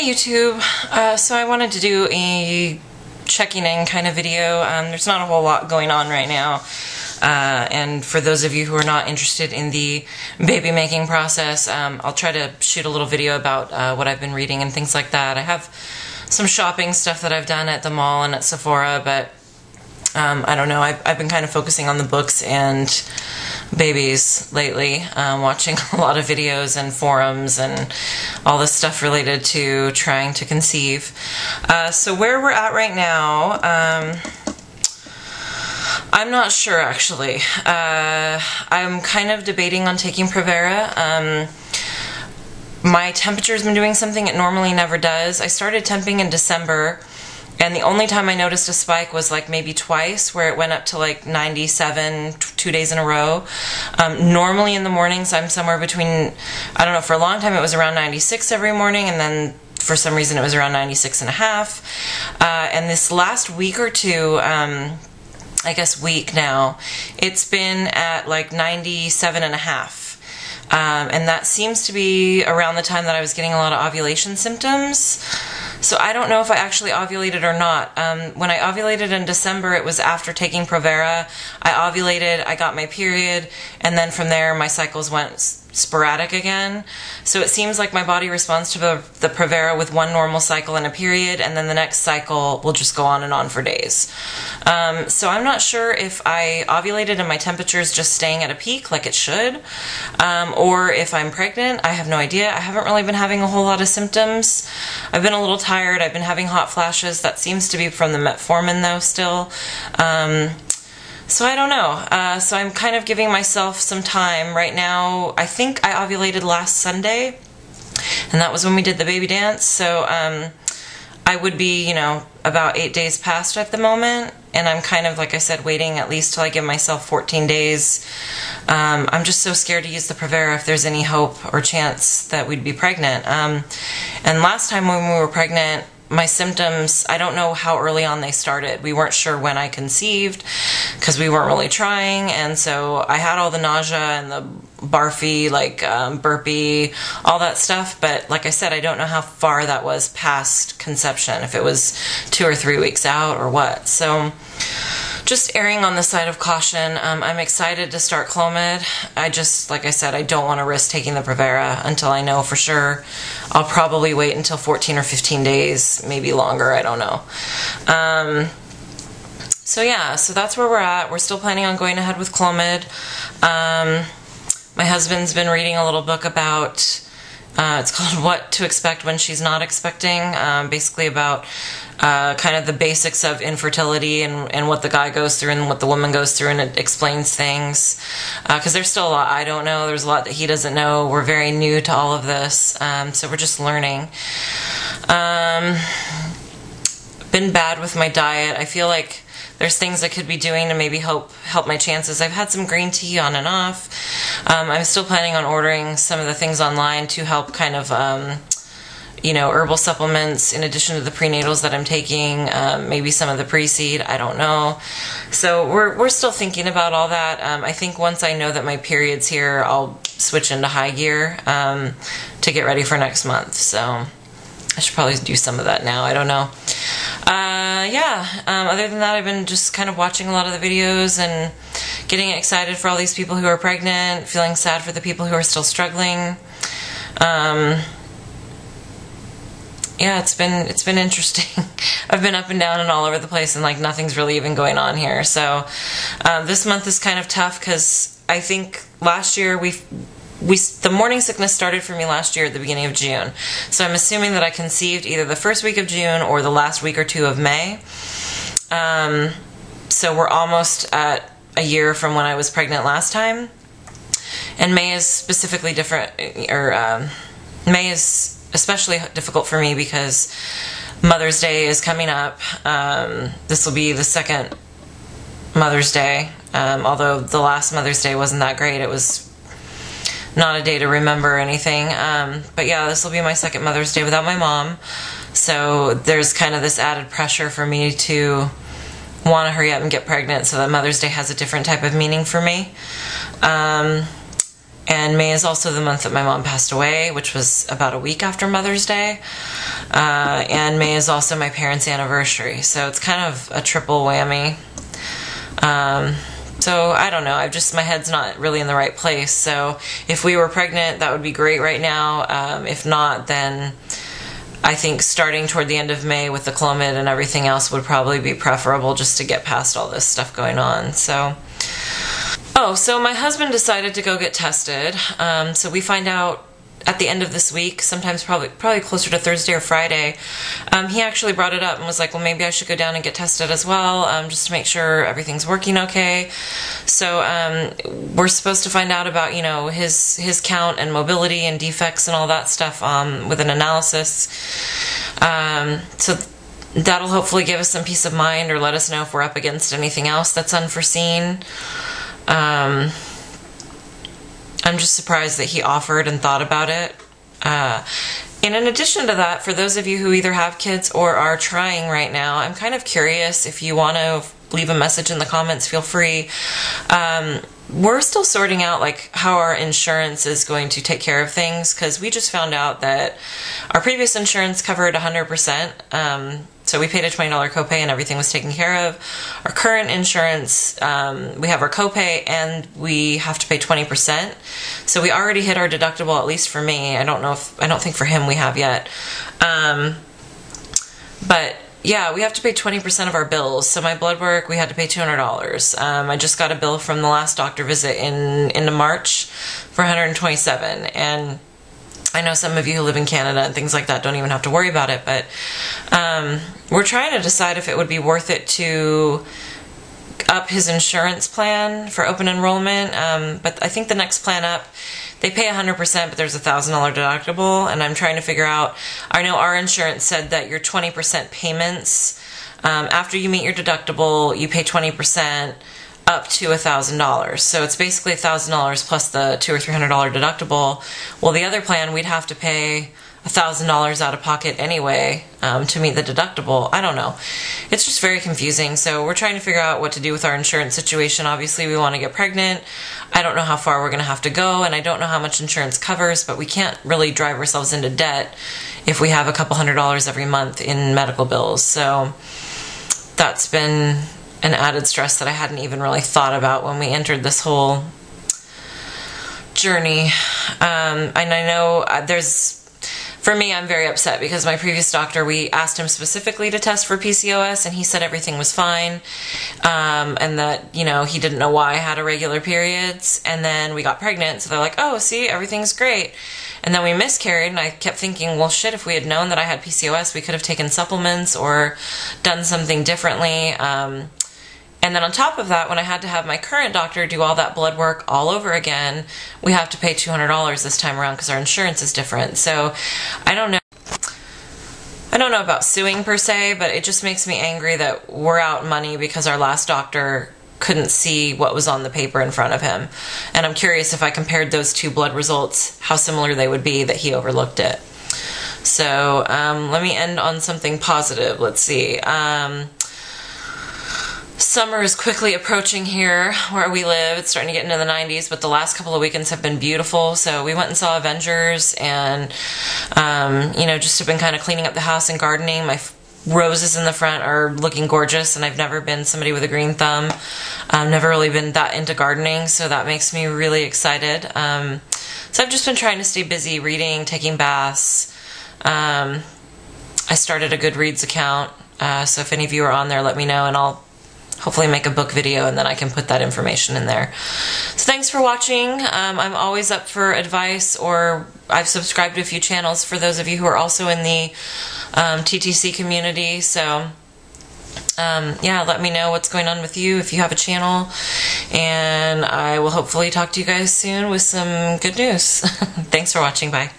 Hey YouTube, so I wanted to do a checking in kind of video. There's not a whole lot going on right now, and for those of you who are not interested in the baby making process, I'll try to shoot a little video about what I've been reading and things like that. I have some shopping stuff that I've done at the mall and at Sephora, but I don't know, I've been kind of focusing on the books and babies lately, watching a lot of videos and forums and all this stuff related to trying to conceive. So where we're at right now, I'm not sure actually. I'm kind of debating on taking Provera. My temperature's been doing something it normally never does. I started temping in December, and the only time I noticed a spike was like maybe twice, where it went up to like 97 2 days in a row. Normally in the mornings I'm somewhere between, I don't know, for a long time it was around 96 every morning, and then for some reason it was around 96 and a half. And this last week or two, I guess week now, it's been at like 97 and a half. And that seems to be around the time that I was getting a lot of ovulation symptoms. So I don't know if I actually ovulated or not. When I ovulated in December, it was after taking Provera. I ovulated, I got my period, and then from there my cycles went sporadic again. So it seems like my body responds to the Provera with one normal cycle and a period, and then the next cycle will just go on and on for days. So I'm not sure if I ovulated and my temperature's just staying at a peak like it should, or if I'm pregnant. I have no idea. I haven't really been having a whole lot of symptoms. I've been a little tired. I've been having hot flashes. That seems to be from the metformin though still. So I don't know. So I'm kind of giving myself some time. Right now, I think I ovulated last Sunday, and that was when we did the baby dance. So I would be, you know, about 8 days past at the moment, and I'm kind of, like I said, waiting at least till I give myself 14 days. I'm just so scared to use the Provera if there's any hope or chance that we'd be pregnant. And last time when we were pregnant, my symptoms, I don't know how early on they started. We weren't sure when I conceived because we weren't really trying, and so I had all the nausea and the barfy, like burpy, all that stuff, but like I said, I don't know how far that was past conception, if it was 2 or 3 weeks out or what. So just erring on the side of caution. I'm excited to start Clomid. I just, like I said, I don't want to risk taking the Provera until I know for sure. I'll probably wait until 14 or 15 days, maybe longer, I don't know. So yeah, so that's where we're at. We're still planning on going ahead with Clomid. My husband's been reading a little book about, it's called What to Expect When She's Not Expecting, basically about kind of the basics of infertility and what the guy goes through and what the woman goes through, and it explains things. Because there's still a lot I don't know. There's a lot that he doesn't know. We're very new to all of this, so we're just learning. Been bad with my diet. I feel like there's things I could be doing to maybe help my chances. I've had some green tea on and off. I'm still planning on ordering some of the things online to help kind of, you know, herbal supplements in addition to the prenatals that I'm taking, maybe some of the pre-seed, I don't know. So we're still thinking about all that. I think once I know that my period's here, I'll switch into high gear to get ready for next month. So I should probably do some of that now, I don't know. Yeah, other than that, I've been just kind of watching a lot of the videos and getting excited for all these people who are pregnant, feeling sad for the people who are still struggling. Yeah, it's been interesting. I've been up and down and all over the place, and like nothing's really even going on here. So this month is kind of tough because I think last year the morning sickness started for me last year at the beginning of June. So I'm assuming that I conceived either the first week of June or the last week or two of May. So we're almost at a year from when I was pregnant last time. And May is specifically different, or May is especially difficult for me because Mother's Day is coming up. This will be the second Mother's Day, although the last Mother's Day wasn't that great. It was not a day to remember or anything. But yeah, this will be my second Mother's Day without my mom. So there's kind of this added pressure for me to want to hurry up and get pregnant so that Mother's Day has a different type of meaning for me. And May is also the month that my mom passed away, which was about a week after Mother's Day. and May is also my parents' anniversary, so it's kind of a triple whammy. So I don't know, my head's not really in the right place. So if we were pregnant, that would be great right now. If not, then I think starting toward the end of May with the Clomid and everything else would probably be preferable, just to get past all this stuff going on. So, so my husband decided to go get tested. So we find out at the end of this week, sometimes probably closer to Thursday or Friday. He actually brought it up and was like, well, maybe I should go down and get tested as well, just to make sure everything's working okay. So we're supposed to find out about, you know, his count and mobility and defects and all that stuff with an analysis. So that'll hopefully give us some peace of mind, or let us know if we're up against anything else that's unforeseen. I'm just surprised that he offered and thought about it. And in addition to that, for those of you who either have kids or are trying right now, I'm kind of curious. If you want to leave a message in the comments, feel free. We're still sorting out like how our insurance is going to take care of things, because we just found out that our previous insurance covered 100%. So we paid a $20 copay and everything was taken care of. Our current insurance, we have our copay and we have to pay 20%. So we already hit our deductible, at least for me. I don't think for him we have yet. But yeah, we have to pay 20% of our bills. So my blood work, we had to pay $200. I just got a bill from the last doctor visit into March for $127. And I know some of you who live in Canada and things like that don't even have to worry about it, but we're trying to decide if it would be worth it to up his insurance plan for open enrollment. But I think the next plan up, they pay 100%, but there's a $1,000 deductible, and I'm trying to figure out, I know our insurance said that your 20% payments, after you meet your deductible, you pay 20% up to $1,000. So it's basically $1,000 plus the $200 or $300 deductible. Well, the other plan, we'd have to pay $1,000 out of pocket anyway to meet the deductible. I don't know. It's just very confusing. So we're trying to figure out what to do with our insurance situation. Obviously, we want to get pregnant. I don't know how far we're going to have to go, and I don't know how much insurance covers, but we can't really drive ourselves into debt if we have a couple $100s every month in medical bills. So that's been an added stress that I hadn't even really thought about when we entered this whole journey. And I know for me, I'm very upset because my previous doctor, we asked him specifically to test for PCOS, and he said everything was fine, and that, you know, he didn't know why I had irregular periods. And then we got pregnant, so they're like, oh, see, everything's great. And then we miscarried, and I kept thinking, well, shit, if we had known that I had PCOS, we could have taken supplements or done something differently. And then on top of that, when I had to have my current doctor do all that blood work all over again, we have to pay $200 this time around because our insurance is different. So I don't know about suing per se, but it just makes me angry that we're out money because our last doctor couldn't see what was on the paper in front of him. And I'm curious, if I compared those two blood results, how similar they would be that he overlooked it. So let me end on something positive. Let's see. Summer is quickly approaching here where we live. It's starting to get into the 90s, but the last couple of weekends have been beautiful. So we went and saw Avengers, and you know, just have been kind of cleaning up the house and gardening. My roses in the front are looking gorgeous, and I've never been somebody with a green thumb. I've never really been that into gardening, so that makes me really excited. So I've just been trying to stay busy reading, taking baths. I started a Goodreads account, so if any of you are on there, let me know, and I'll hopefully make a book video, and then I can put that information in there. So thanks for watching. I'm always up for advice, or I've subscribed to a few channels for those of you who are also in the TTC community. So yeah, let me know what's going on with you if you have a channel, and I will hopefully talk to you guys soon with some good news. Thanks for watching. Bye.